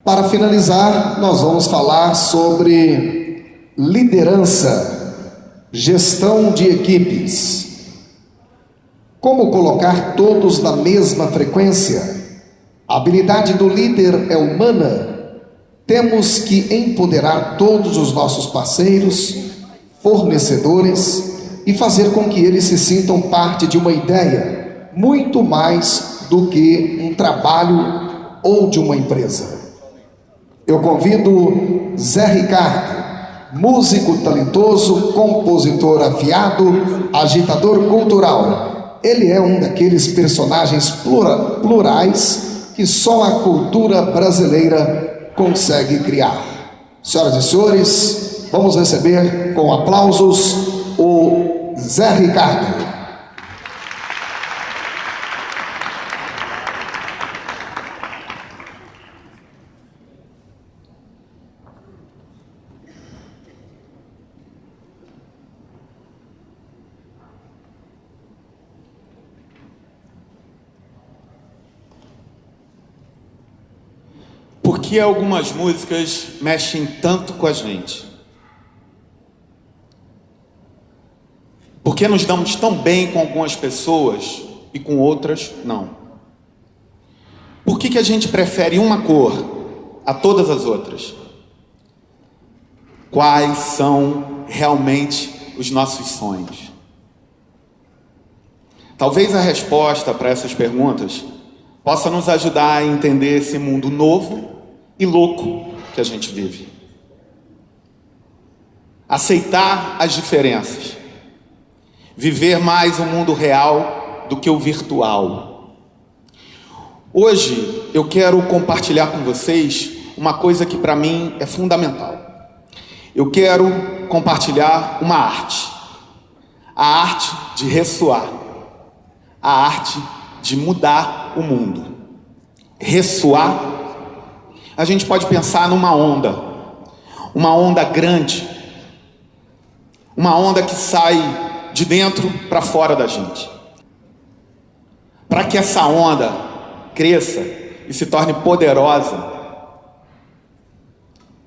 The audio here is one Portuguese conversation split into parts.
Para finalizar, nós vamos falar sobre liderança, gestão de equipes. Como colocar todos na mesma frequência? A habilidade do líder é humana. Temos que empoderar todos os nossos parceiros, fornecedores e fazer com que eles se sintam parte de uma ideia, muito mais do que um trabalho ou de uma empresa. Eu convido Zé Ricardo, músico talentoso, compositor afiado, agitador cultural. Ele é um daqueles personagens plurais que só a cultura brasileira consegue criar. Senhoras e senhores, vamos receber com aplausos o Zé Ricardo. Por que algumas músicas mexem tanto com a gente? Por que nos damos tão bem com algumas pessoas e com outras não? Por que a gente prefere uma cor a todas as outras? Quais são realmente os nossos sonhos? Talvez a resposta para essas perguntas possa nos ajudar a entender esse mundo novo e louco que a gente vive. Aceitar as diferenças. Viver mais o mundo real do que o virtual. Hoje eu quero compartilhar com vocês uma coisa que para mim é fundamental. Eu quero compartilhar uma arte. A arte de ressoar. A arte de mudar o mundo. Ressoar. A gente pode pensar numa onda grande, uma onda que sai de dentro para fora da gente. Para que essa onda cresça e se torne poderosa,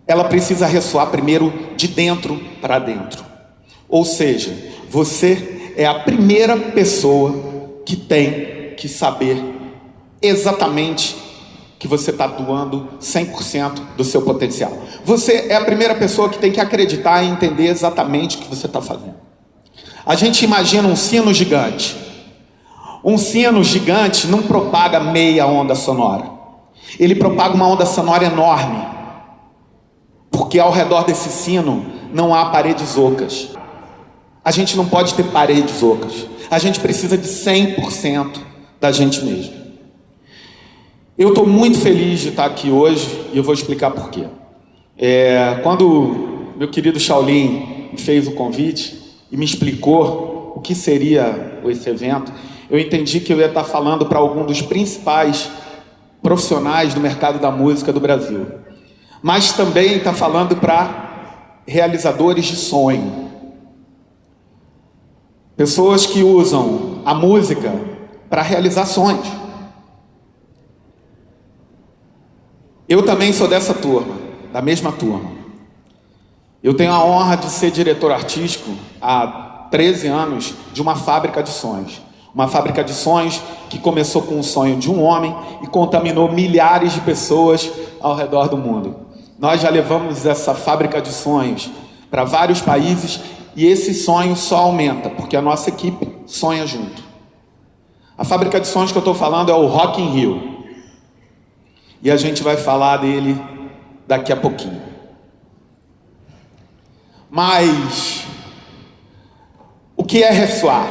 ela precisa ressoar primeiro de dentro para dentro. Ou seja, você é a primeira pessoa que tem que saber exatamente que você está doando 100% do seu potencial. Você é a primeira pessoa que tem que acreditar e entender exatamente o que você está fazendo. A gente imagina um sino gigante. Um sino gigante não propaga meia onda sonora. Ele propaga uma onda sonora enorme. Porque ao redor desse sino não há paredes ocas. A gente não pode ter paredes ocas. A gente precisa de 100% da gente mesmo. Eu estou muito feliz de estar aqui hoje e eu vou explicar por quê. Quando meu querido Shaolin me fez o convite e me explicou o que seria esse evento, eu entendi que eu ia estar falando para algum dos principais profissionais do mercado da música do Brasil. Mas também está falando para realizadores de sonho. Pessoas que usam a música para realizar sonhos. Eu também sou dessa turma, da mesma turma. Eu tenho a honra de ser diretor artístico há 13 anos de uma fábrica de sonhos. Uma fábrica de sonhos que começou com o sonho de um homem e contaminou milhares de pessoas ao redor do mundo. Nós já levamos essa fábrica de sonhos para vários países e esse sonho só aumenta, porque a nossa equipe sonha junto. A fábrica de sonhos que eu estou falando é o Rock in Rio. E a gente vai falar dele daqui a pouquinho. Mas o que é ressoar?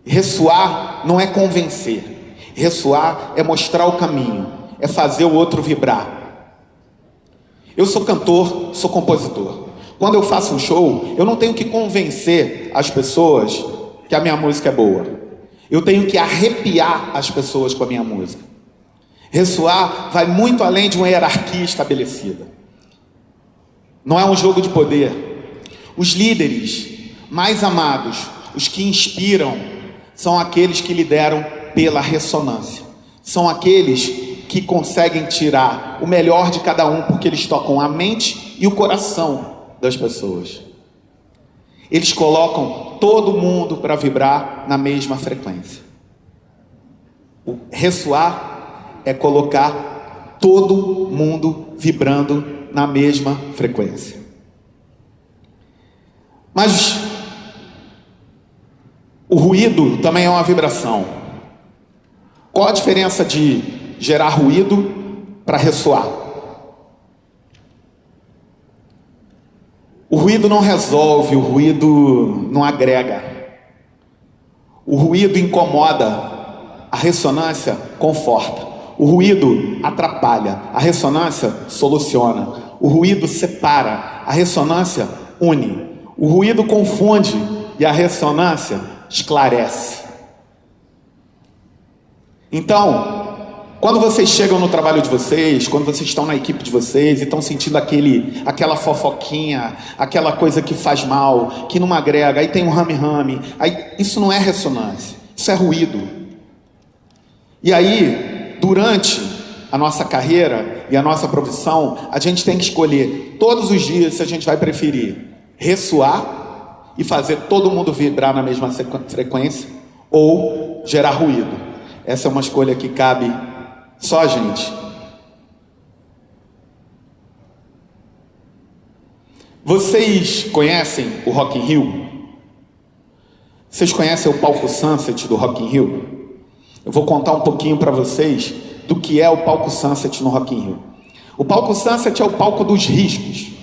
Ressoar não é convencer. Ressoar é mostrar o caminho, é fazer o outro vibrar. Eu sou cantor, sou compositor. Quando eu faço um show, eu não tenho que convencer as pessoas que a minha música é boa. Eu tenho que arrepiar as pessoas com a minha música. Ressoar vai muito além de uma hierarquia estabelecida. Não é um jogo de poder. Os líderes mais amados, os que inspiram, são aqueles que lideram pela ressonância. São aqueles que conseguem tirar o melhor de cada um, porque eles tocam a mente e o coração das pessoas. Eles colocam todo mundo para vibrar na mesma frequência. O ressoar é colocar todo mundo vibrando na mesma frequência. Mas o ruído também é uma vibração. Qual a diferença de gerar ruído para ressoar? O ruído não resolve, o ruído não agrega. O ruído incomoda, a ressonância conforta. O ruído atrapalha, a ressonância soluciona. O ruído separa, a ressonância une. O ruído confunde e a ressonância esclarece. Então, quando vocês chegam no trabalho de vocês, quando vocês estão na equipe de vocês e estão sentindo aquela fofoquinha, aquela coisa que faz mal, que não agrega, aí tem um rame-rame, aí isso não é ressonância, isso é ruído. E aí, durante a nossa carreira e a nossa profissão, a gente tem que escolher todos os dias se a gente vai preferir ressoar e fazer todo mundo vibrar na mesma frequência ou gerar ruído. Essa é uma escolha que cabe só a gente. Vocês conhecem o Rock in Rio? Vocês conhecem o palco Sunset do Rock in Rio? Eu vou contar um pouquinho para vocês do que é o palco Sunset no Rock in Rio. O palco Sunset é o palco dos riscos.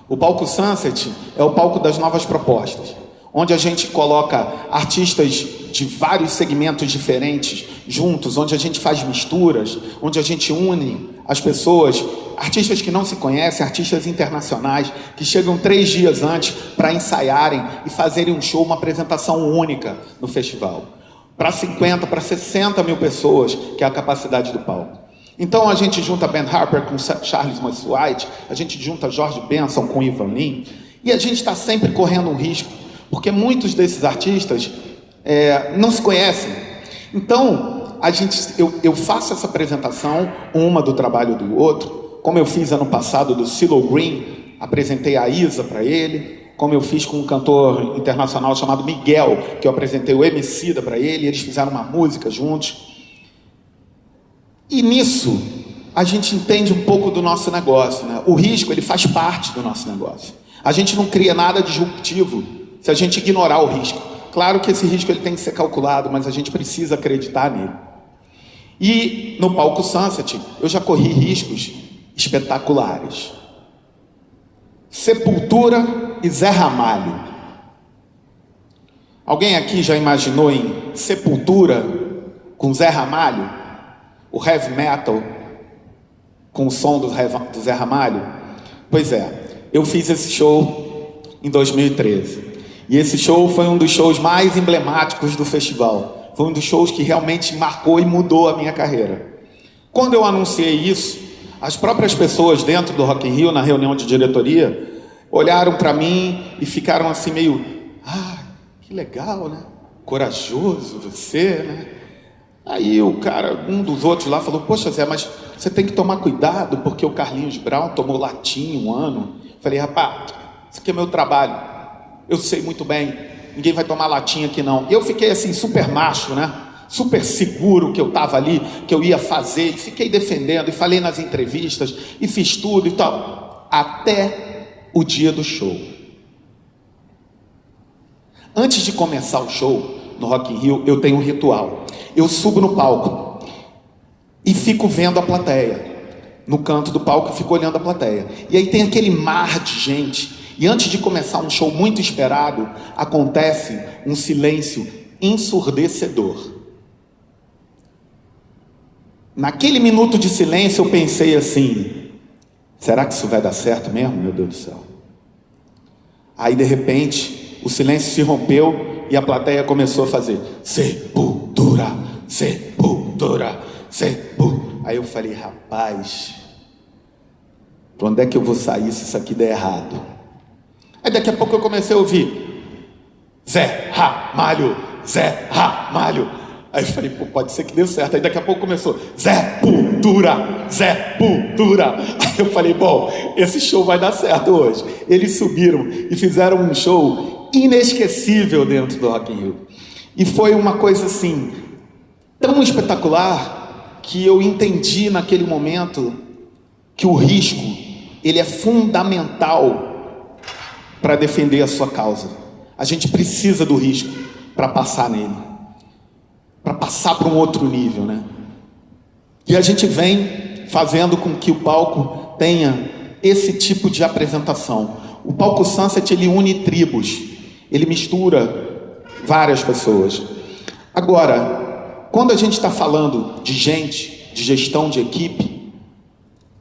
O palco Sunset é o palco das novas propostas, onde a gente coloca artistas de vários segmentos diferentes juntos, onde a gente faz misturas, onde a gente une as pessoas, artistas que não se conhecem, artistas internacionais, que chegam 3 dias antes para ensaiarem e fazerem um show, uma apresentação única no festival. Para 50, para 60 mil pessoas, que é a capacidade do palco. Então a gente junta Ben Harper com Charles Musselwhite, a gente junta George Benson com Ivan Lins, e a gente está sempre correndo um risco, porque muitos desses artistas não se conhecem. Então, eu faço essa apresentação, uma do trabalho do outro, como eu fiz ano passado do CeeLo Green, apresentei a Isa para ele, como eu fiz com um cantor internacional chamado Miguel, que eu apresentei o Emicida para ele, eles fizeram uma música juntos. E nisso, a gente entende um pouco do nosso negócio, né? O risco, ele faz parte do nosso negócio. A gente não cria nada disruptivo se a gente ignorar o risco. Claro que esse risco ele tem que ser calculado, mas a gente precisa acreditar nele. E no palco Sunset, eu já corri riscos espetaculares. Sepultura e Zé Ramalho. Alguém aqui já imaginou em Sepultura com Zé Ramalho? O heavy metal com o som do Zé Ramalho? Pois é, eu fiz esse show em 2013. E esse show foi um dos shows mais emblemáticos do festival. Foi um dos shows que realmente marcou e mudou a minha carreira. Quando eu anunciei isso, as próprias pessoas dentro do Rock in Rio, na reunião de diretoria, olharam para mim e ficaram assim meio... que legal, né? Corajoso você, né? Aí o cara, um dos outros lá falou, poxa Zé, mas você tem que tomar cuidado, porque o Carlinhos Brown tomou latim um ano. Falei, rapaz, isso aqui é meu trabalho, eu sei muito bem, ninguém vai tomar latim aqui não. E eu fiquei assim, super macho, né? Super seguro que eu estava ali, que eu ia fazer, e fiquei defendendo, e falei nas entrevistas, e fiz tudo e tal, até o dia do show. Antes de começar o show, no Rock in Rio, eu tenho um ritual. Eu subo no palco e fico vendo a plateia. No canto do palco, eu fico olhando a plateia. E aí tem aquele mar de gente. E antes de começar um show muito esperado, acontece um silêncio ensurdecedor. Naquele minuto de silêncio, eu pensei assim, será que isso vai dar certo mesmo, meu Deus do céu? Aí, de repente, o silêncio se rompeu e a plateia começou a fazer sepultura, sepultura, sepultura. Aí eu falei, rapaz, pra onde é que eu vou sair se isso aqui der errado? Aí daqui a pouco eu comecei a ouvir Zé Ramalho, Zé Ramalho. Aí eu falei, pô, pode ser que dê certo. Aí daqui a pouco começou, Zé Pultura, Zé Pultura. Aí eu falei, bom, esse show vai dar certo hoje. Eles subiram e fizeram um show inesquecível dentro do Rock in Rio. E foi uma coisa assim, tão espetacular, que eu entendi naquele momento que o risco, ele é fundamental para defender a sua causa. A gente precisa do risco para passar nele, para passar para um outro nível, né? E a gente vem fazendo com que o palco tenha esse tipo de apresentação. O palco Sunset, ele une tribos, ele mistura várias pessoas. Agora, quando a gente está falando de gente, de gestão de equipe,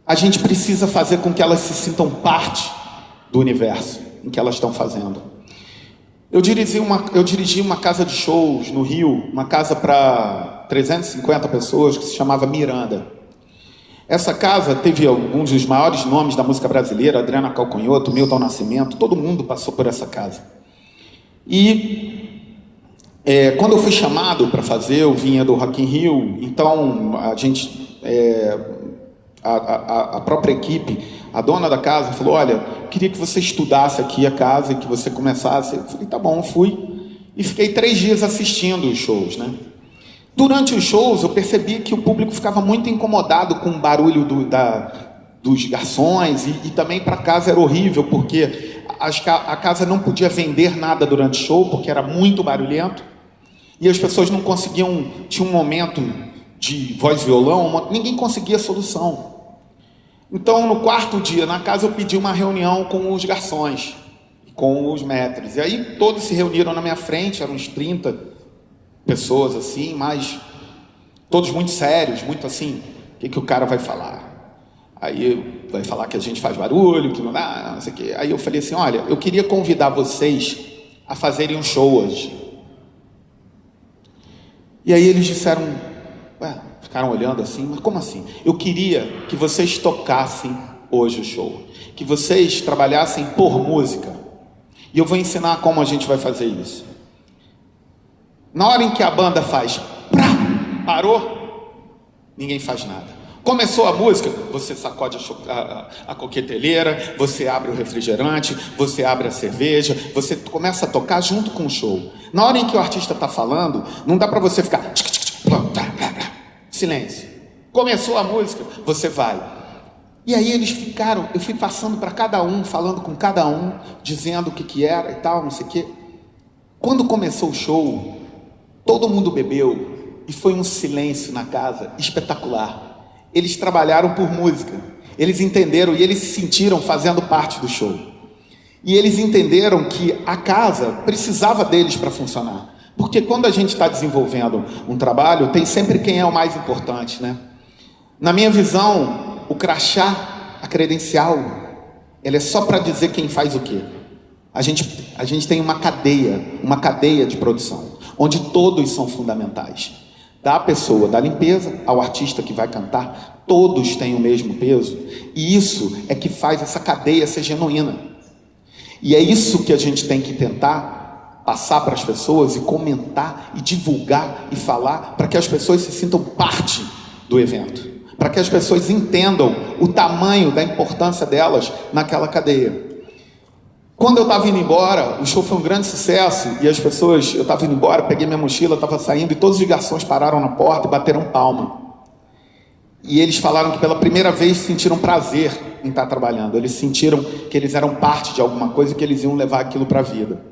a gente precisa fazer com que elas se sintam parte do universo em que elas estão fazendo. Eu dirigi uma casa de shows no Rio, uma casa para 350 pessoas, que se chamava Miranda. Essa casa teve alguns dos maiores nomes da música brasileira, Adriana Calcanhoto, Milton Nascimento, todo mundo passou por essa casa. E quando eu fui chamado para fazer, eu vinha do Rock in Rio, então a gente, a própria equipe, a dona da casa falou, olha, queria que você estudasse aqui a casa e que você começasse. Eu falei, tá bom, fui. E fiquei 3 dias assistindo os shows, né? Durante os shows, eu percebi que o público ficava muito incomodado com o barulho dos garçons e também para casa era horrível, porque a casa não podia vender nada durante o show, porque era muito barulhento. E as pessoas não conseguiam, tinha um momento de voz e violão, ninguém conseguia solução. Então, no 4º dia, na casa, eu pedi uma reunião com os garçons, com os maîtres. E aí, todos se reuniram na minha frente, eram uns 30 pessoas, assim, mas todos muito sérios, muito assim, o que o cara vai falar? Aí, vai falar que a gente faz barulho, que não dá, não sei o quê. Aí eu falei assim, olha, eu queria convidar vocês a fazerem um show hoje. E aí eles disseram, ficaram olhando assim, mas como assim? Eu queria que vocês tocassem hoje o show, que vocês trabalhassem por música. E eu vou ensinar como a gente vai fazer isso. Na hora em que a banda faz, parou, ninguém faz nada. Começou a música, você sacode a coqueteleira, você abre o refrigerante, você abre a cerveja, você começa a tocar junto com o show. Na hora em que o artista está falando, não dá para você ficar... Silêncio. Começou a música, você vai. E aí eles ficaram, eu fui passando para cada um, falando com cada um, dizendo o que era e tal, não sei o quê. Quando começou o show, todo mundo bebeu e foi um silêncio na casa espetacular. Eles trabalharam por música, eles entenderam e eles se sentiram fazendo parte do show. E eles entenderam que a casa precisava deles para funcionar. Porque quando a gente está desenvolvendo um trabalho, tem sempre quem é o mais importante, né? Na minha visão, o crachá, a credencial, ela é só para dizer quem faz o quê. A gente tem uma cadeia de produção, onde todos são fundamentais. Da pessoa da limpeza ao artista que vai cantar, todos têm o mesmo peso. E isso é que faz essa cadeia ser genuína. E é isso que a gente tem que tentar passar para as pessoas e comentar e divulgar e falar para que as pessoas se sintam parte do evento, para que as pessoas entendam o tamanho da importância delas naquela cadeia. Quando eu estava indo embora, o show foi um grande sucesso e as pessoas, eu estava indo embora, peguei minha mochila, estava saindo e todos os garçons pararam na porta e bateram palma. E eles falaram que pela primeira vez sentiram prazer em estar trabalhando, eles sentiram que eles eram parte de alguma coisa e que eles iam levar aquilo para a vida.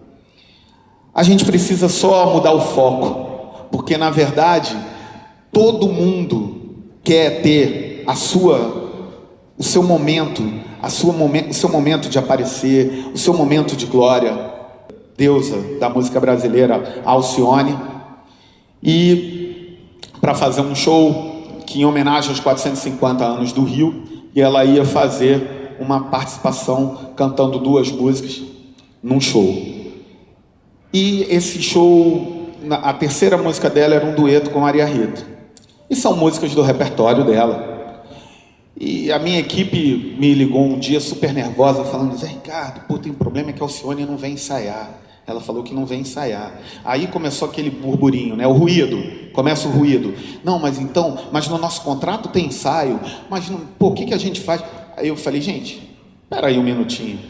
A gente precisa só mudar o foco, porque na verdade todo mundo quer ter o seu momento de aparecer, o seu momento de glória. Deusa da música brasileira, Alcione, e para fazer um show que em homenagem aos 450 anos do Rio, e ela ia fazer uma participação cantando 2 músicas num show. E esse show, a terceira música dela era um dueto com Maria Rita. E são músicas do repertório dela. E a minha equipe me ligou um dia super nervosa, falando, Zé Ricardo, tem um problema, é que a Alcione não vem ensaiar. Ela falou que não vem ensaiar. Aí começou aquele burburinho, né? O ruído. Começa o ruído. Não, mas no nosso contrato tem ensaio. Mas, o que a gente faz? Aí eu falei, gente, espera aí um minutinho.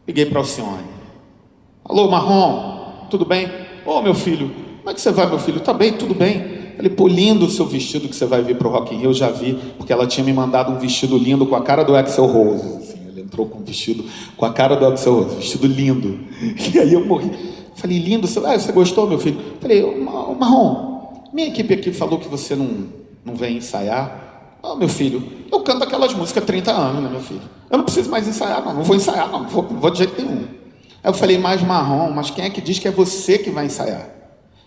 Liguei para o Alcione. Alô, Marrom, tudo bem? Ô, meu filho, como é que você vai, meu filho? Tá bem, tudo bem. Falei, pô, lindo o seu vestido que você vai vir para o Rock in Rio. Eu já vi, porque ela tinha me mandado um vestido lindo com a cara do Axl Rose. Assim, ele entrou com um vestido com a cara do Axl Rose, vestido lindo. E aí eu morri. Falei, lindo, você gostou, meu filho? Falei, Marrom, minha equipe aqui falou que você não vem ensaiar. Ô, meu filho, eu canto aquelas músicas há 30 anos, né, meu filho? Eu não preciso mais ensaiar, não vou ensaiar, não vou de jeito nenhum. Aí eu falei, Marrom, mas quem é que diz que é você que vai ensaiar?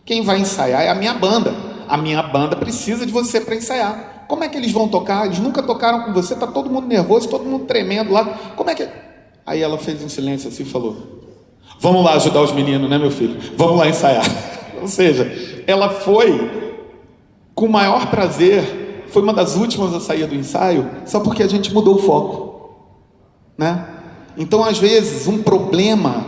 Quem vai ensaiar é a minha banda. A minha banda precisa de você para ensaiar. Como é que eles vão tocar? Eles nunca tocaram com você, tá todo mundo nervoso, todo mundo tremendo lá. Como é que... Aí ela fez um silêncio assim e falou, vamos lá ajudar os meninos, né, meu filho? Vamos lá ensaiar. Ou seja, ela foi com o maior prazer, foi uma das últimas a sair do ensaio, só porque a gente mudou o foco, né? Então, às vezes, um problema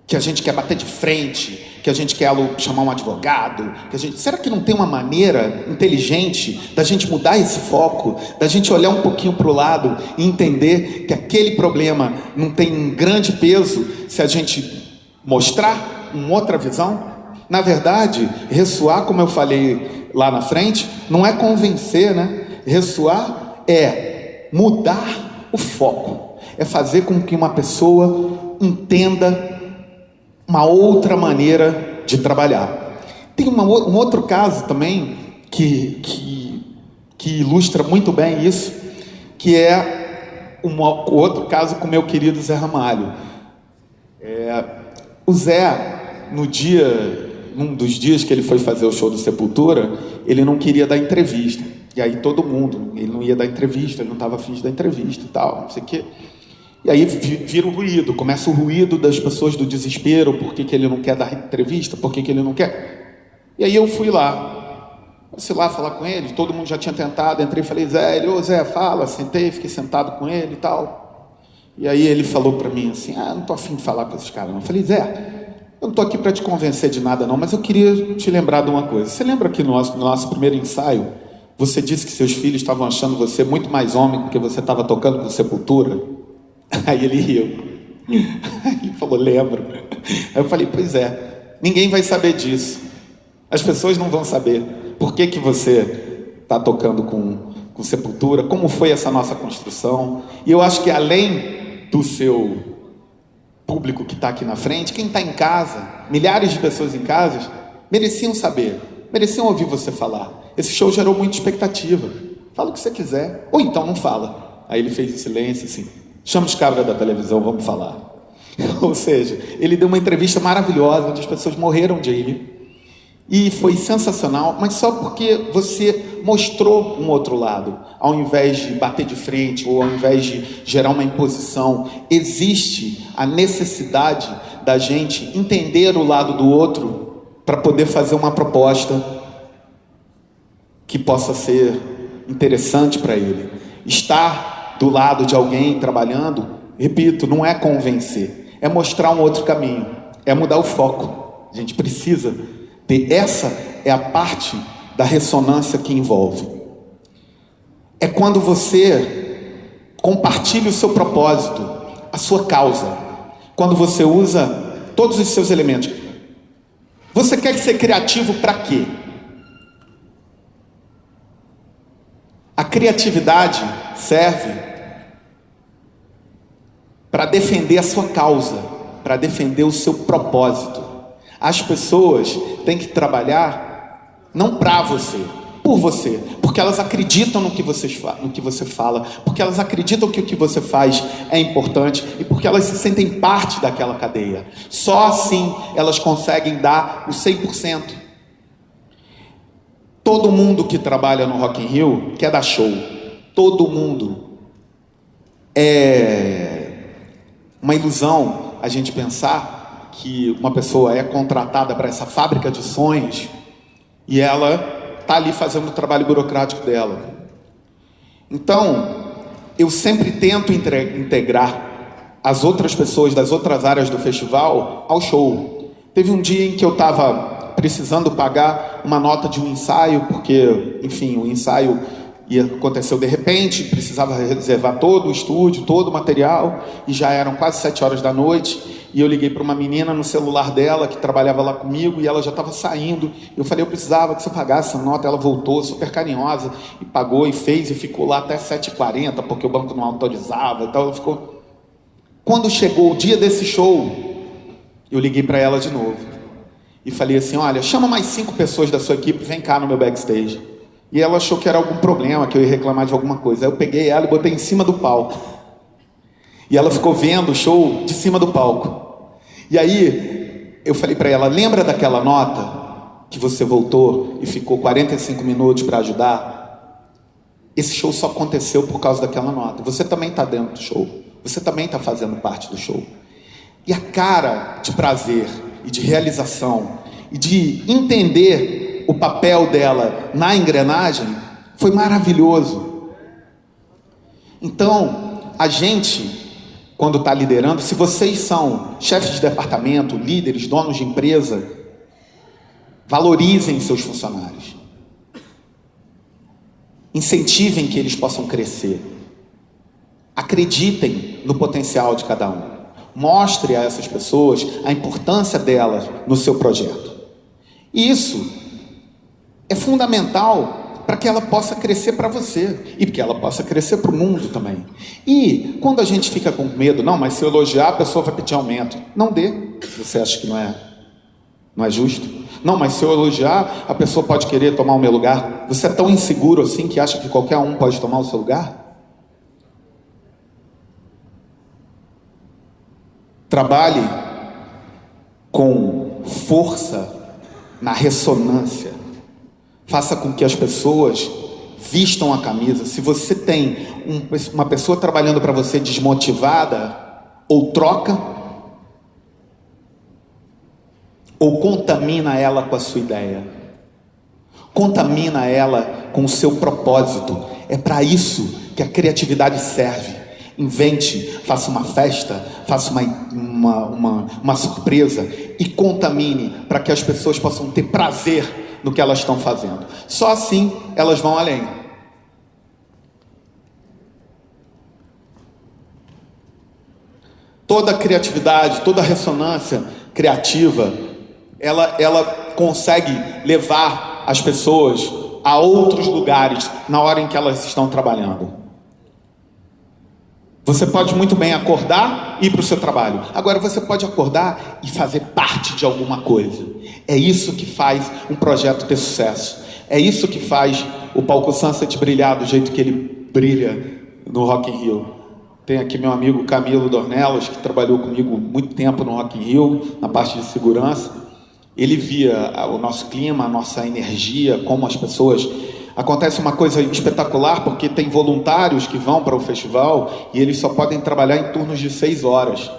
que a gente quer bater de frente, que a gente quer chamar um advogado, será que não tem uma maneira inteligente da gente mudar esse foco, da gente olhar um pouquinho para o lado e entender que aquele problema não tem um grande peso se a gente mostrar uma outra visão? Na verdade, ressoar, como eu falei lá na frente, não é convencer, né? Ressoar é mudar o foco, é fazer com que uma pessoa entenda uma outra maneira de trabalhar. Tem um outro caso também que ilustra muito bem isso, que é outro caso com o meu querido Zé Ramalho. O Zé, num dos dias que ele foi fazer o show do Sepultura, ele não queria dar entrevista. E aí ele não ia dar entrevista, ele não estava afim de dar entrevista e tal, não sei o quê. E aí vira o ruído, começa o ruído das pessoas do desespero, por que ele não quer dar entrevista, por que ele não quer. E aí eu fui lá falar com ele, todo mundo já tinha tentado, entrei e falei, Zé, fala, sentei, fiquei sentado com ele e tal. E aí ele falou para mim assim, não tô afim de falar com esses caras não. Eu falei, Zé, eu não tô aqui para te convencer de nada não, mas eu queria te lembrar de uma coisa. Você lembra que no nosso primeiro ensaio, você disse que seus filhos estavam achando você muito mais homem porque você estava tocando com Sepultura? Aí ele riu. Aí ele falou, lembro. Aí eu falei, pois é, ninguém vai saber disso. As pessoas não vão saber por que você está tocando com Sepultura, como foi essa nossa construção. E eu acho que além do seu público que está aqui na frente, quem está em casa, milhares de pessoas em casa, mereciam saber, mereciam ouvir você falar. Esse show gerou muita expectativa. Fala o que você quiser, ou então não fala. Aí ele fez em silêncio assim, chama os cabras da televisão, vamos falar. Ou seja, ele deu uma entrevista maravilhosa, onde as pessoas morreram de rir. E foi sensacional, mas só porque você mostrou um outro lado. Ao invés de bater de frente, ou ao invés de gerar uma imposição, existe a necessidade da gente entender o lado do outro para poder fazer uma proposta que possa ser interessante para ele. Estar do lado de alguém trabalhando, repito, não é convencer, é mostrar um outro caminho, é mudar o foco. A gente precisa ter, essa é a parte da ressonância que envolve. É quando você compartilha o seu propósito, a sua causa, quando você usa todos os seus elementos. Você quer ser criativo para quê? A criatividade serve para defender a sua causa, para defender o seu propósito. As pessoas têm que trabalhar não para você, por você, porque elas acreditam no que você fala, porque elas acreditam que o que você faz é importante e porque elas se sentem parte daquela cadeia. Só assim elas conseguem dar o 100%. Todo mundo que trabalha no Rock in Rio quer dar show. Todo mundo. É uma ilusão a gente pensar que uma pessoa é contratada para essa fábrica de sonhos e ela está ali fazendo o trabalho burocrático dela. Então, eu sempre tento integrar as outras pessoas das outras áreas do festival ao show. Teve um dia em que eu estava precisando pagar uma nota de um ensaio, porque, enfim, o ensaio aconteceu de repente, precisava reservar todo o estúdio, todo o material, e já eram quase 7 horas da noite, e eu liguei para uma menina no celular dela, que trabalhava lá comigo, e ela já estava saindo. Eu falei, eu precisava que você pagasse essa nota. Ela voltou, super carinhosa, e pagou, e fez, e ficou lá até 7h40, porque o banco não autorizava, e tal. Ela ficou... Quando chegou o dia desse show, eu liguei para ela de novo, e falei assim, olha, chama mais 5 pessoas da sua equipe, vem cá no meu backstage. E ela achou que era algum problema, que eu ia reclamar de alguma coisa. Aí eu peguei ela e botei em cima do palco. E ela ficou vendo o show de cima do palco. E aí eu falei para ela, lembra daquela nota que você voltou e ficou 45 minutos para ajudar? Esse show só aconteceu por causa daquela nota. Você também está dentro do show. Você também está fazendo parte do show. E a cara de prazer e de realização e de entender o papel dela na engrenagem foi maravilhoso. Então, a gente, quando está liderando, se vocês são chefes de departamento, líderes, donos de empresa, valorizem seus funcionários. Incentivem que eles possam crescer. Acreditem no potencial de cada um. Mostre a essas pessoas a importância delas no seu projeto. E isso é fundamental para que ela possa crescer para você e que ela possa crescer para o mundo também. E quando a gente fica com medo, não, mas se eu elogiar a pessoa vai pedir aumento. Não dê. Você acha que não é justo? Não, mas se eu elogiar, a pessoa pode querer tomar o meu lugar. Você é tão inseguro assim que acha que qualquer um pode tomar o seu lugar? Trabalhe com força na ressonância. Faça com que as pessoas vistam a camisa. Se você tem uma pessoa trabalhando para você desmotivada, ou troca, ou contamina ela com a sua ideia. Contamina ela com o seu propósito. É para isso que a criatividade serve. Invente, faça uma festa, faça uma surpresa e contamine para que as pessoas possam ter prazer no que elas estão fazendo. Só assim elas vão além. Toda a criatividade, toda a ressonância criativa, ela consegue levar as pessoas a outros lugares na hora em que elas estão trabalhando. Você pode muito bem acordar e ir para o seu trabalho. Agora você pode acordar e fazer parte de alguma coisa. É isso que faz um projeto ter sucesso. É isso que faz o Palco Sunset brilhar do jeito que ele brilha no Rock in Rio. Tem aqui meu amigo Camilo Dornelas, que trabalhou comigo muito tempo no Rock in Rio, na parte de segurança. Ele via o nosso clima, a nossa energia, como as pessoas... Acontece uma coisa espetacular, porque tem voluntários que vão para o festival e eles só podem trabalhar em turnos de 6 horas.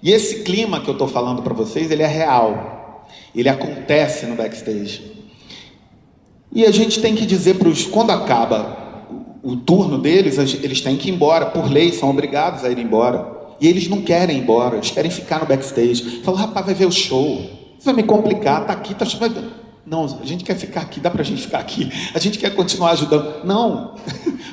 E esse clima que eu estou falando para vocês, ele é real. Ele acontece no backstage. E a gente tem que dizer para os... Quando acaba o turno deles, eles têm que ir embora. Por lei, são obrigados a ir embora. E eles não querem ir embora, eles querem ficar no backstage. Falam, rapaz, vai ver o show. Isso vai me complicar, tá aqui, tá... Não, a gente quer ficar aqui, dá pra gente ficar aqui. A gente quer continuar ajudando. Não,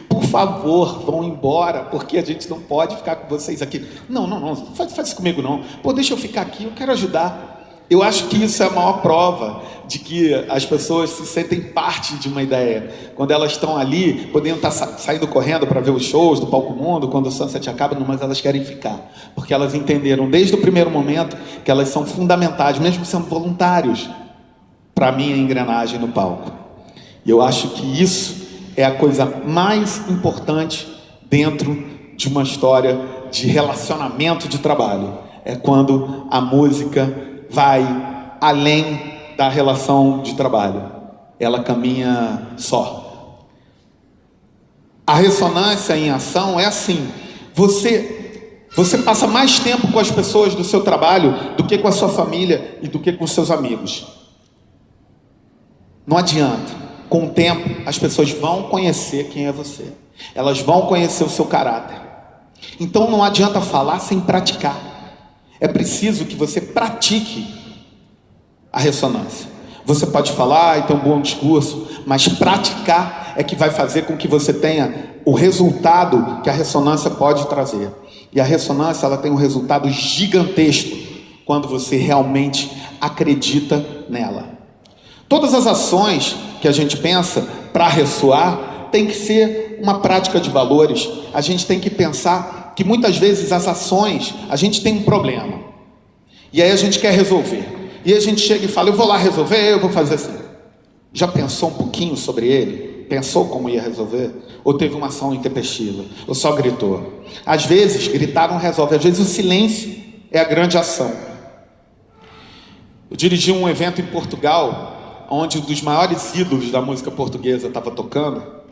por favor, vão embora, porque a gente não pode ficar com vocês aqui. Não, faz isso comigo não. Pô, deixa eu ficar aqui, eu quero ajudar. Eu acho que isso é a maior prova de que as pessoas se sentem parte de uma ideia. Quando elas estão ali, poderiam estar saindo correndo para ver os shows do Palco Mundo, quando o Sunset acaba, mas elas querem ficar. Porque elas entenderam desde o primeiro momento que elas são fundamentais, mesmo sendo voluntários, para a minha engrenagem no palco. E eu acho que isso é a coisa mais importante dentro de uma história de relacionamento de trabalho. É quando a música vai além da relação de trabalho. Ela caminha só. A ressonância em ação é assim. Você passa mais tempo com as pessoas do seu trabalho do que com a sua família e do que com os seus amigos. Não adianta. Com o tempo, as pessoas vão conhecer quem é você. Elas vão conhecer o seu caráter. Então não adianta falar sem praticar. É preciso que você pratique a ressonância. Você pode falar e ter um bom discurso, mas praticar é que vai fazer com que você tenha o resultado que a ressonância pode trazer. E a ressonância, ela tem um resultado gigantesco quando você realmente acredita nela. Todas as ações que a gente pensa para ressoar tem que ser uma prática de valores. A gente tem que pensar que muitas vezes as ações, a gente tem um problema. E aí a gente quer resolver. E a gente chega e fala, eu vou lá resolver, eu vou fazer assim. Já pensou um pouquinho sobre ele? Pensou como ia resolver? Ou teve uma ação intempestiva? Ou só gritou? Às vezes, gritar não resolve. Às vezes o silêncio é a grande ação. Eu dirigi um evento em Portugal, onde um dos maiores ídolos da música portuguesa estava tocando.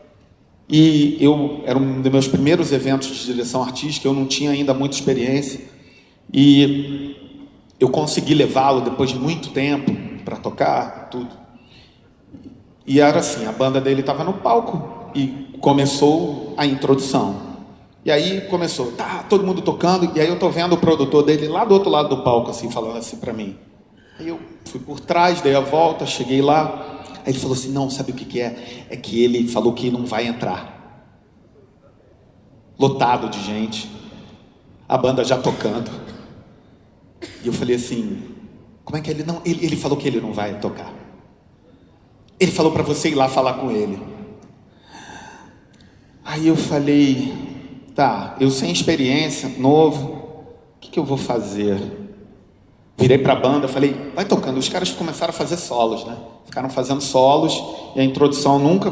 E era um dos meus primeiros eventos de direção artística, eu não tinha ainda muita experiência. E eu consegui levá-lo depois de muito tempo para tocar, tudo. E era assim, a banda dele estava no palco e começou a introdução. E aí começou, tá, todo mundo tocando, e aí eu tô vendo o produtor dele lá do outro lado do palco, assim, falando assim para mim. Aí eu fui por trás, dei a volta, cheguei lá, aí ele falou assim, não, sabe o que é? É que ele falou que não vai entrar. Lotado de gente, a banda já tocando. E eu falei assim, como é que ele não... Ele falou que ele não vai tocar. Ele falou para você ir lá falar com ele. Aí eu falei, tá, eu sem experiência, novo, o que eu vou fazer? Virei para a banda, falei, vai tocando. Os caras começaram a fazer solos, né? Ficaram fazendo solos e a introdução nunca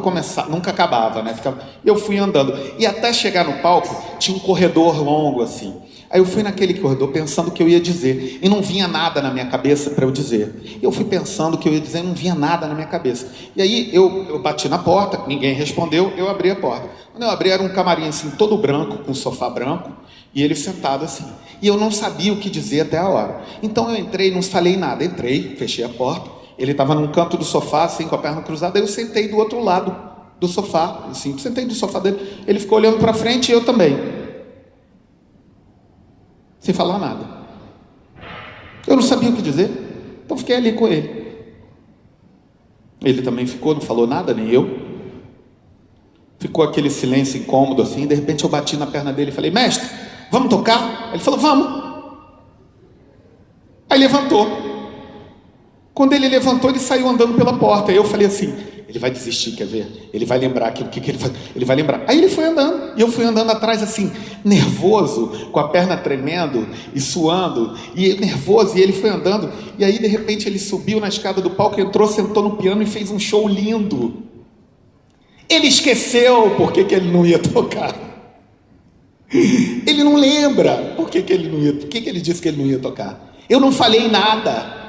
acabava, né? Eu fui andando. E até chegar no palco, tinha um corredor longo assim. Aí eu fui naquele corredor pensando o que eu ia dizer. E não vinha nada na minha cabeça para eu dizer. Eu fui pensando o que eu ia dizer e não vinha nada na minha cabeça. E aí eu bati na porta, ninguém respondeu, eu abri a porta. Quando eu abri, era um camarim assim, todo branco, com um sofá branco, e ele sentado assim. E eu não sabia o que dizer até a hora. Então eu entrei, não falei nada. Entrei, fechei a porta. Ele estava num canto do sofá, assim, com a perna cruzada. Eu sentei do outro lado do sofá, assim, sentei do sofá dele. Ele ficou olhando para frente e eu também. Sem falar nada. Eu não sabia o que dizer, então fiquei ali com ele. Ele também ficou, não falou nada, nem eu. Ficou aquele silêncio incômodo assim, de repente eu bati na perna dele e falei, mestre, vamos tocar? Ele falou, vamos. Aí levantou. Quando ele levantou, ele saiu andando pela porta. Aí eu falei assim, ele vai desistir, quer ver? Ele vai lembrar o que ele faz. Ele vai lembrar. Aí ele foi andando, e eu fui andando atrás assim, nervoso, com a perna tremendo e suando, e nervoso, e ele foi andando, e aí de repente ele subiu na escada do palco, entrou, sentou no piano e fez um show lindo. Ele esqueceu por que ele não ia tocar. Ele não lembra por que ele não ia, por que ele disse que ele não ia tocar. Eu não falei nada.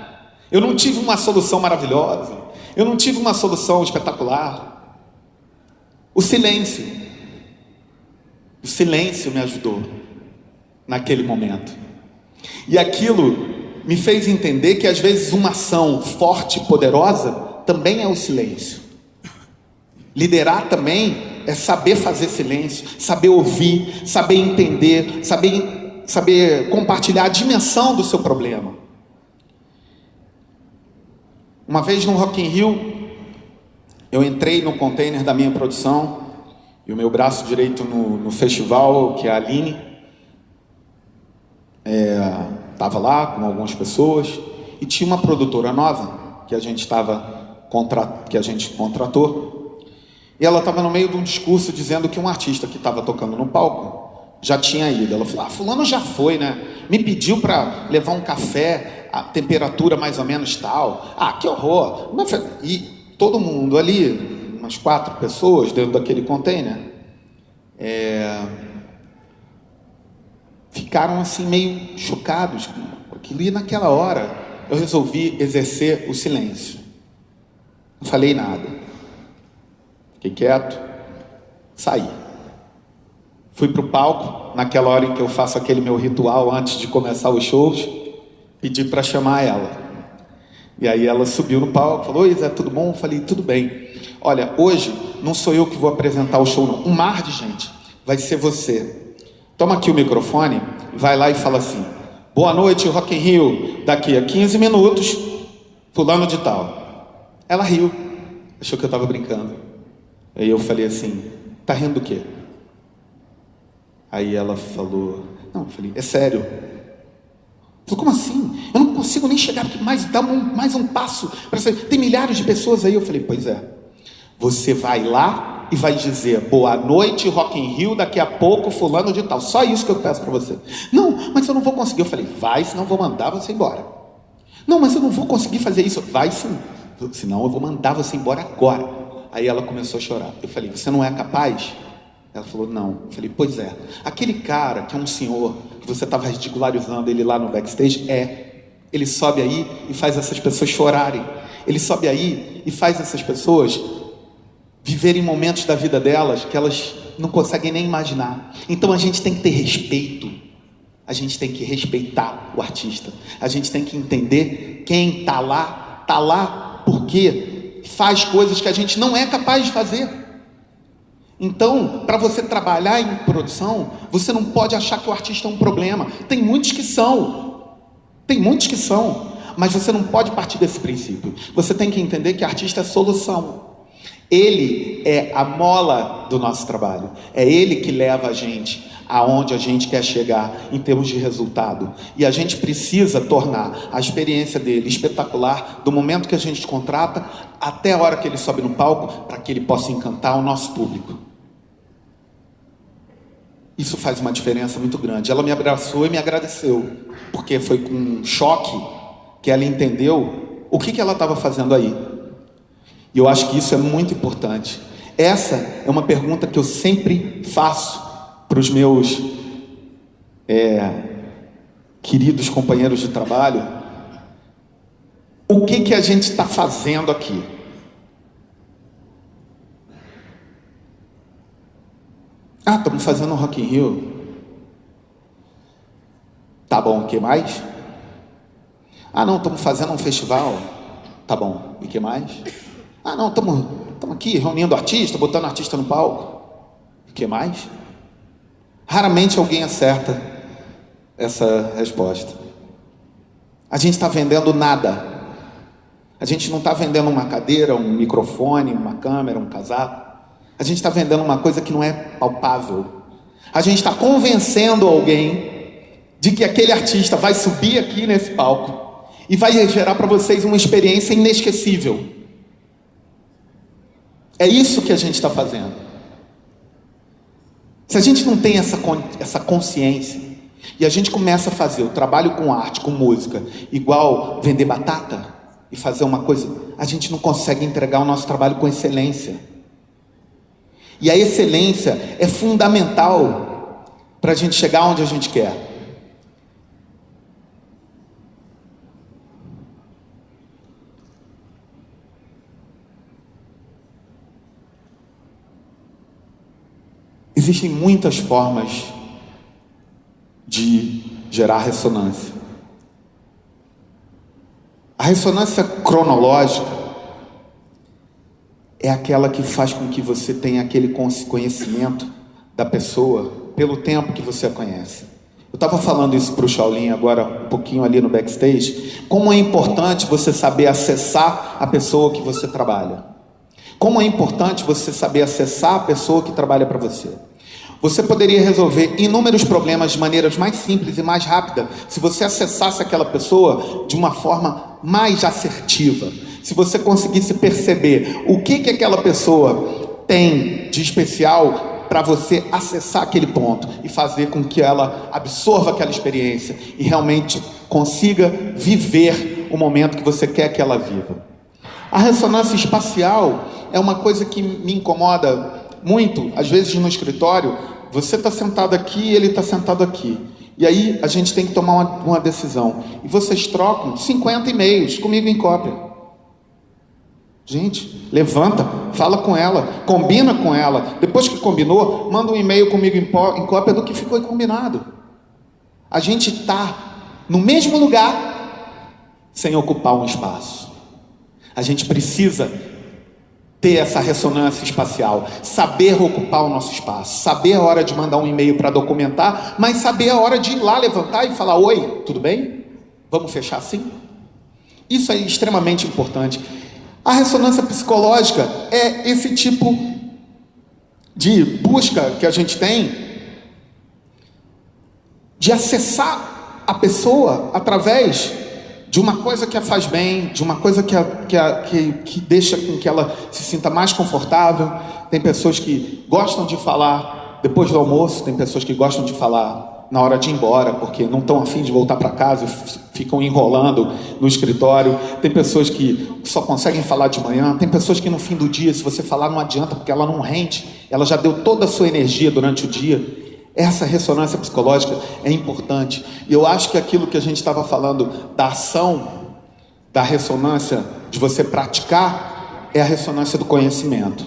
Eu não tive uma solução maravilhosa. Eu não tive uma solução espetacular. O silêncio me ajudou naquele momento. E aquilo me fez entender que às vezes uma ação forte e poderosa também é o silêncio. Liderar também é saber fazer silêncio, saber ouvir, saber entender, saber compartilhar a dimensão do seu problema. Uma vez no Rock in Rio, eu entrei no container da minha produção e o meu braço direito no festival, que é a Aline, estava lá com algumas pessoas e tinha uma produtora nova que a gente contratou, e ela estava no meio de um discurso dizendo que um artista que estava tocando no palco já tinha ido. Ela falou, fulano já foi, né? Me pediu para levar um café, a temperatura mais ou menos tal. Que horror! E todo mundo ali, umas 4 pessoas dentro daquele container, ficaram assim meio chocados com aquilo. E naquela hora eu resolvi exercer o silêncio. Não falei nada. Fiquei quieto, saí. Fui para o palco, naquela hora em que eu faço aquele meu ritual antes de começar os shows, pedi para chamar ela. E aí ela subiu no palco, falou, oi Zé, tudo bom? Eu falei, tudo bem. Olha, hoje não sou eu que vou apresentar o show não, um mar de gente, vai ser você. toma aqui o microfone, vai lá e fala assim: boa noite, Rock in Rio, daqui a 15 minutos, fulano de tal. Ela riu, achou que eu estava brincando. Aí eu falei assim: tá rindo do quê? Aí ela falou: não, eu falei, é sério. Falei, como assim? Eu não consigo nem chegar aqui mais um passo. Tem milhares de pessoas aí. Eu falei, pois é. Você vai lá e vai dizer, boa noite, Rock in Rio, daqui a pouco, fulano de tal. Só isso que eu peço para você. Não, mas eu não vou conseguir. Eu falei, vai, senão eu vou mandar você embora. Não, mas eu não vou conseguir fazer isso. Vai sim, senão eu vou mandar você embora agora. Aí ela começou a chorar. Eu falei, você não é capaz? Ela falou, não. Eu falei, pois é. Aquele cara que é um senhor, que você estava ridicularizando ele lá no backstage, ele sobe aí e faz essas pessoas chorarem. Ele sobe aí e faz essas pessoas viverem momentos da vida delas que elas não conseguem nem imaginar. Então a gente tem que ter respeito. A gente tem que respeitar o artista. A gente tem que entender quem está lá porque faz coisas que a gente não é capaz de fazer. Então, para você trabalhar em produção, você não pode achar que o artista é um problema. Tem muitos que são, mas você não pode partir desse princípio. Você tem que entender que artista é solução. Ele é a mola do nosso trabalho. É ele que leva a gente aonde a gente quer chegar em termos de resultado. E a gente precisa tornar a experiência dele espetacular, do momento que a gente contrata até a hora que ele sobe no palco, para que ele possa encantar o nosso público. Isso faz uma diferença muito grande. Ela me abraçou e me agradeceu, porque foi com um choque que ela entendeu o que ela estava fazendo aí. E eu acho que isso é muito importante. Essa é uma pergunta que eu sempre faço para os meus queridos companheiros de trabalho. O que a gente está fazendo aqui? Ah, estamos fazendo um Rock in Rio. Tá bom, o que mais? Ah, não, estamos fazendo um festival. Tá bom, e o que mais? Ah, não, estamos aqui reunindo artista, botando artista no palco. O que mais? Raramente alguém acerta essa resposta. A gente está vendendo nada. A gente não está vendendo uma cadeira, um microfone, uma câmera, um casaco. A gente está vendendo uma coisa que não é palpável. A gente está convencendo alguém de que aquele artista vai subir aqui nesse palco e vai gerar para vocês uma experiência inesquecível. É isso que a gente está fazendo. Se a gente não tem essa consciência e a gente começa a fazer o trabalho com arte, com música, igual vender batata e fazer uma coisa, a gente não consegue entregar o nosso trabalho com excelência. E a excelência é fundamental para a gente chegar onde a gente quer. Existem muitas formas de gerar ressonância. A ressonância cronológica é aquela que faz com que você tenha aquele conhecimento da pessoa pelo tempo que você a conhece. Eu estava falando isso para o Shaolin agora, um pouquinho ali no backstage, como é importante você saber acessar a pessoa que você trabalha. Como é importante você saber acessar a pessoa que trabalha para você. Você poderia resolver inúmeros problemas de maneiras mais simples e mais rápida se você acessasse aquela pessoa de uma forma mais assertiva. Se você conseguisse perceber o que aquela pessoa tem de especial para você acessar aquele ponto e fazer com que ela absorva aquela experiência e realmente consiga viver o momento que você quer que ela viva. A ressonância espacial é uma coisa que me incomoda muito, às vezes no escritório. Você está sentado aqui, ele está sentado aqui. E aí a gente tem que tomar uma decisão. E vocês trocam 50 e-mails comigo em cópia. Gente, levanta, fala com ela, combina com ela. Depois que combinou, manda um e-mail comigo em cópia do que ficou combinado. A gente está no mesmo lugar sem ocupar um espaço. A gente precisa ter essa ressonância espacial, saber ocupar o nosso espaço, saber a hora de mandar um e-mail para documentar, mas saber a hora de ir lá levantar e falar: oi, tudo bem? Vamos fechar assim? Isso é extremamente importante. A ressonância psicológica é esse tipo de busca que a gente tem de acessar a pessoa através de uma coisa que a faz bem, de uma coisa que deixa com que ela se sinta mais confortável. Tem pessoas que gostam de falar depois do almoço, tem pessoas que gostam de falar na hora de ir embora, porque não estão a fim de voltar para casa e ficam enrolando no escritório. Tem pessoas que só conseguem falar de manhã. Tem pessoas que no fim do dia, se você falar, não adianta, porque ela não rende. Ela já deu toda a sua energia durante o dia. Essa ressonância psicológica é importante. E eu acho que aquilo que a gente estava falando da ação, da ressonância, de você praticar, é a ressonância do conhecimento.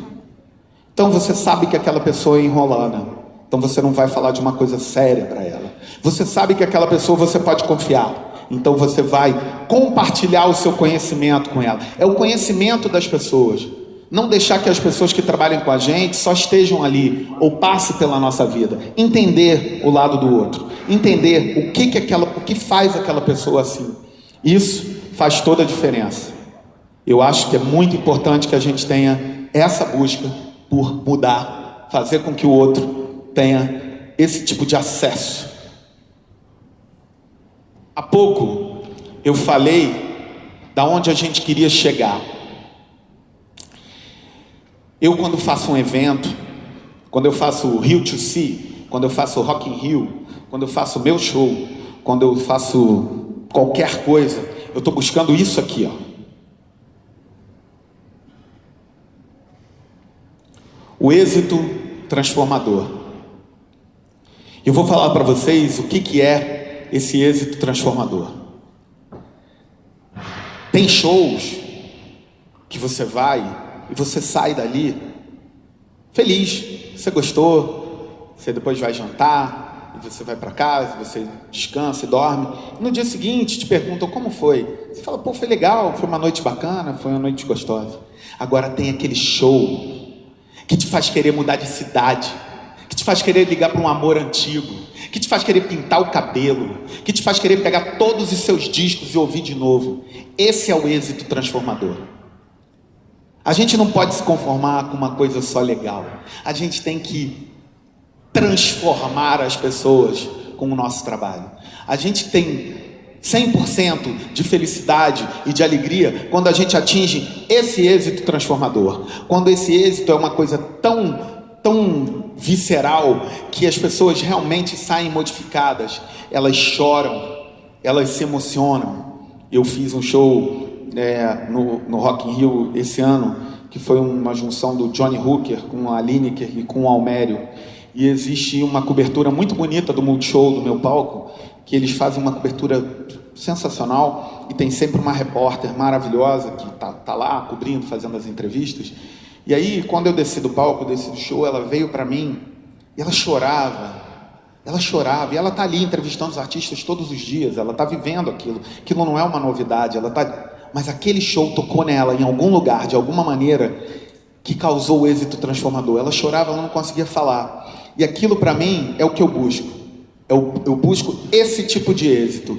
Então você sabe que aquela pessoa é enrolana. Então você não vai falar de uma coisa séria para ela. Você sabe que aquela pessoa você pode confiar. Então você vai compartilhar o seu conhecimento com ela. É o conhecimento das pessoas. Não deixar que as pessoas que trabalhem com a gente só estejam ali ou passem pela nossa vida. Entender o lado do outro. Entender o que faz aquela pessoa assim. Isso faz toda a diferença. Eu acho que é muito importante que a gente tenha essa busca por mudar, fazer com que o outro tenha esse tipo de acesso. Há pouco eu falei da onde a gente queria chegar. Eu, quando faço um evento, quando eu faço o Rio to See, quando eu faço o Rock in Rio, quando eu faço o meu show, quando eu faço qualquer coisa, eu estou buscando isso aqui, ó. O êxito transformador. Eu vou falar para vocês o que é esse êxito transformador. Tem shows que você vai e você sai dali feliz. Você gostou, você depois vai jantar, e você vai para casa, você descansa e dorme. E no dia seguinte te perguntam como foi. Você fala: pô, foi legal, foi uma noite bacana, foi uma noite gostosa. Agora tem aquele show que te faz querer mudar de cidade, que te faz querer ligar para um amor antigo, que te faz querer pintar o cabelo, que te faz querer pegar todos os seus discos e ouvir de novo. Esse é o êxito transformador. A gente não pode se conformar com uma coisa só legal. A gente tem que transformar as pessoas com o nosso trabalho. A gente tem 100% de felicidade e de alegria quando a gente atinge esse êxito transformador. Quando esse êxito é uma coisa tão visceral que as pessoas realmente saem modificadas. Elas choram, elas se emocionam. Eu fiz um show no Rock in Rio esse ano, que foi uma junção do Johnny Hooker com a Lineker e com o Almério. E existe uma cobertura muito bonita do Multishow, do meu palco, que eles fazem uma cobertura sensacional e tem sempre uma repórter maravilhosa que tá lá cobrindo, fazendo as entrevistas. E aí, quando eu desci do palco, desci do show, ela veio para mim e ela chorava, e ela tá ali entrevistando os artistas todos os dias, ela tá vivendo aquilo não é uma novidade, mas aquele show tocou nela em algum lugar, de alguma maneira, que causou o êxito transformador. Ela chorava, ela não conseguia falar, e aquilo para mim é o que eu busco. Eu busco esse tipo de êxito,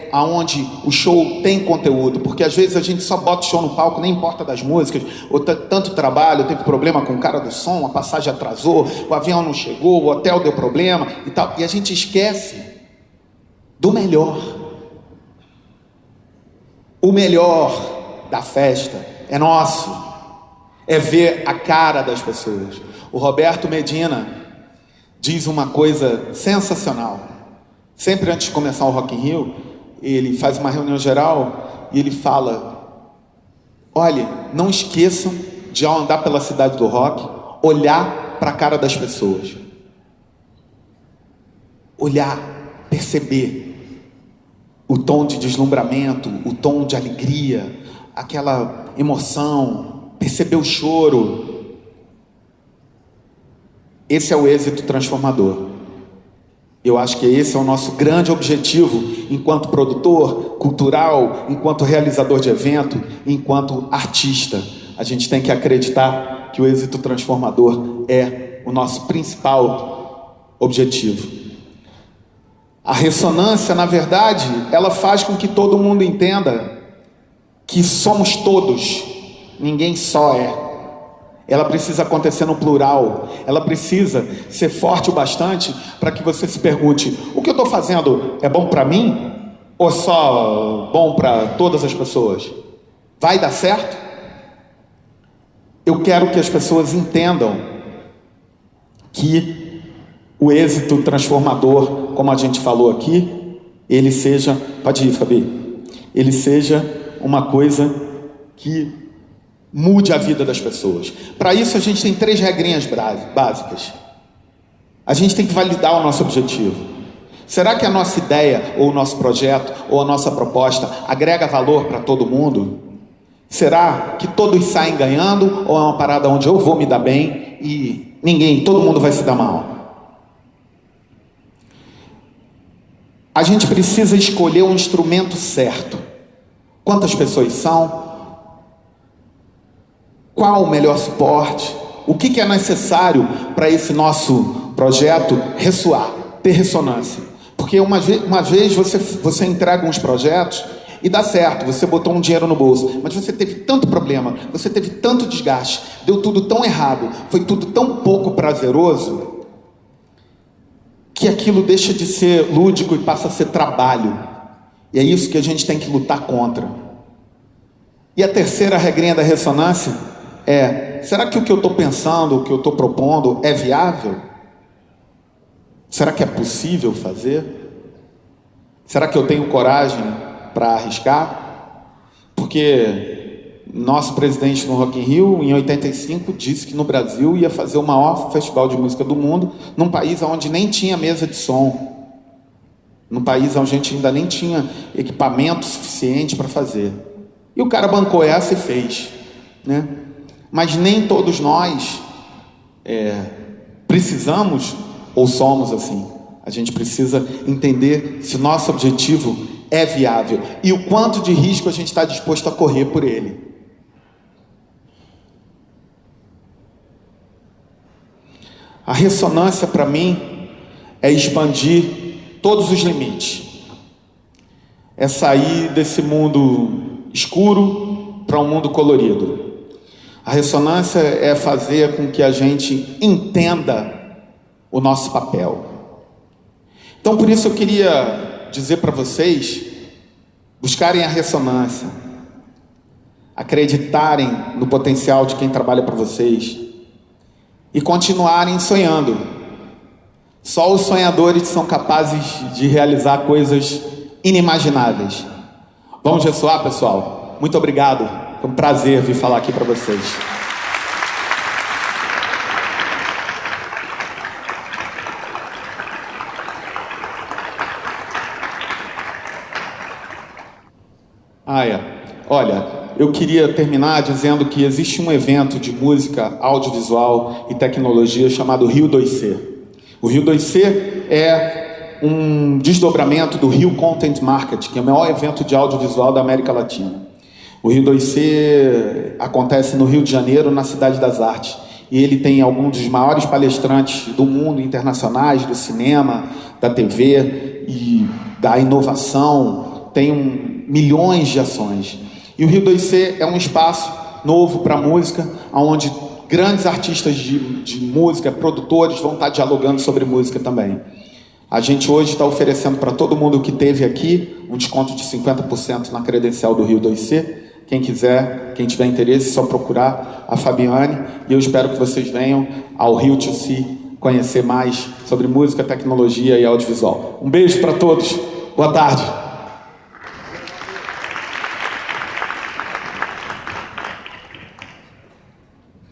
aonde o show tem conteúdo, porque às vezes a gente só bota o show no palco, nem importa das músicas, ou tanto trabalho, teve problema com o cara do som, a passagem atrasou, o avião não chegou, o hotel deu problema e tal, e a gente esquece do melhor. O melhor da festa é nosso, é ver a cara das pessoas. O Roberto Medina diz uma coisa sensacional. Sempre antes de começar o Rock in Rio, ele faz uma reunião geral e ele fala: olha, não esqueçam de, ao andar pela cidade do rock, olhar para a cara das pessoas. Olhar, perceber o tom de deslumbramento, o tom de alegria, aquela emoção, perceber o choro. Esse é o êxito transformador. Eu acho que esse é o nosso grande objetivo enquanto produtor cultural, enquanto realizador de evento, enquanto artista. a gente tem que acreditar que o êxito transformador é o nosso principal objetivo. A ressonância, na verdade, ela faz com que todo mundo entenda que somos todos, ninguém só é. Ela precisa acontecer no plural, ela precisa ser forte o bastante para que você se pergunte: o que eu estou fazendo é bom para mim ou só bom para todas as pessoas? Vai dar certo? Eu quero que as pessoas entendam que o êxito transformador, como a gente falou aqui, ele seja, pode ir, Fabi, ele seja uma coisa que mude a vida das pessoas. Para isso a gente tem 3 regrinhas básicas. A gente tem que validar o nosso objetivo. Será que a nossa ideia, ou o nosso projeto, ou a nossa proposta agrega valor para todo mundo? Será que todos saem ganhando, ou é uma parada onde eu vou me dar bem e todo mundo vai se dar mal? A gente precisa escolher um instrumento certo. Quantas pessoas são? Qual o melhor suporte? O que é necessário para esse nosso projeto ressoar, ter ressonância? Porque uma vez você entrega uns projetos e dá certo, você botou um dinheiro no bolso, mas você teve tanto problema, você teve tanto desgaste, deu tudo tão errado, foi tudo tão pouco prazeroso, que aquilo deixa de ser lúdico e passa a ser trabalho. E é isso que a gente tem que lutar contra. E a terceira regrinha da ressonância é: será que o que eu estou pensando, o que eu estou propondo é viável? Será que é possível fazer? Será que eu tenho coragem para arriscar? Porque nosso presidente no Rock in Rio, em 85, disse que no Brasil ia fazer o maior festival de música do mundo, num país onde nem tinha mesa de som, num país onde a gente ainda nem tinha equipamento suficiente para fazer. E o cara bancou essa e fez, né? Mas nem todos nós precisamos ou somos assim. A gente precisa entender se nosso objetivo é viável e o quanto de risco a gente está disposto a correr por ele. A ressonância, para mim, é expandir todos os limites. É sair desse mundo escuro para um mundo colorido. A ressonância é fazer com que a gente entenda o nosso papel. Então, por isso eu queria dizer para vocês buscarem a ressonância, acreditarem no potencial de quem trabalha para vocês e continuarem sonhando. Só os sonhadores são capazes de realizar coisas inimagináveis. Vamos ressoar, pessoal? Muito obrigado. Foi um prazer vir falar aqui para vocês. Olha, eu queria terminar dizendo que existe um evento de música, audiovisual e tecnologia chamado Rio 2C. O Rio 2C é um desdobramento do Rio Content Market, que é o maior evento de audiovisual da América Latina. O Rio 2C acontece no Rio de Janeiro, na Cidade das Artes. E ele tem alguns dos maiores palestrantes do mundo, internacionais, do cinema, da TV e da inovação. Tem milhões de ações. E o Rio 2C é um espaço novo para a música, onde grandes artistas de música, produtores, vão estar dialogando sobre música também. A gente hoje está oferecendo para todo mundo que esteve aqui um desconto de 50% na credencial do Rio 2C. Quem quiser, quem tiver interesse, é só procurar a Fabiane. E eu espero que vocês venham ao Rio 2C conhecer mais sobre música, tecnologia e audiovisual. Um beijo para todos. Boa tarde.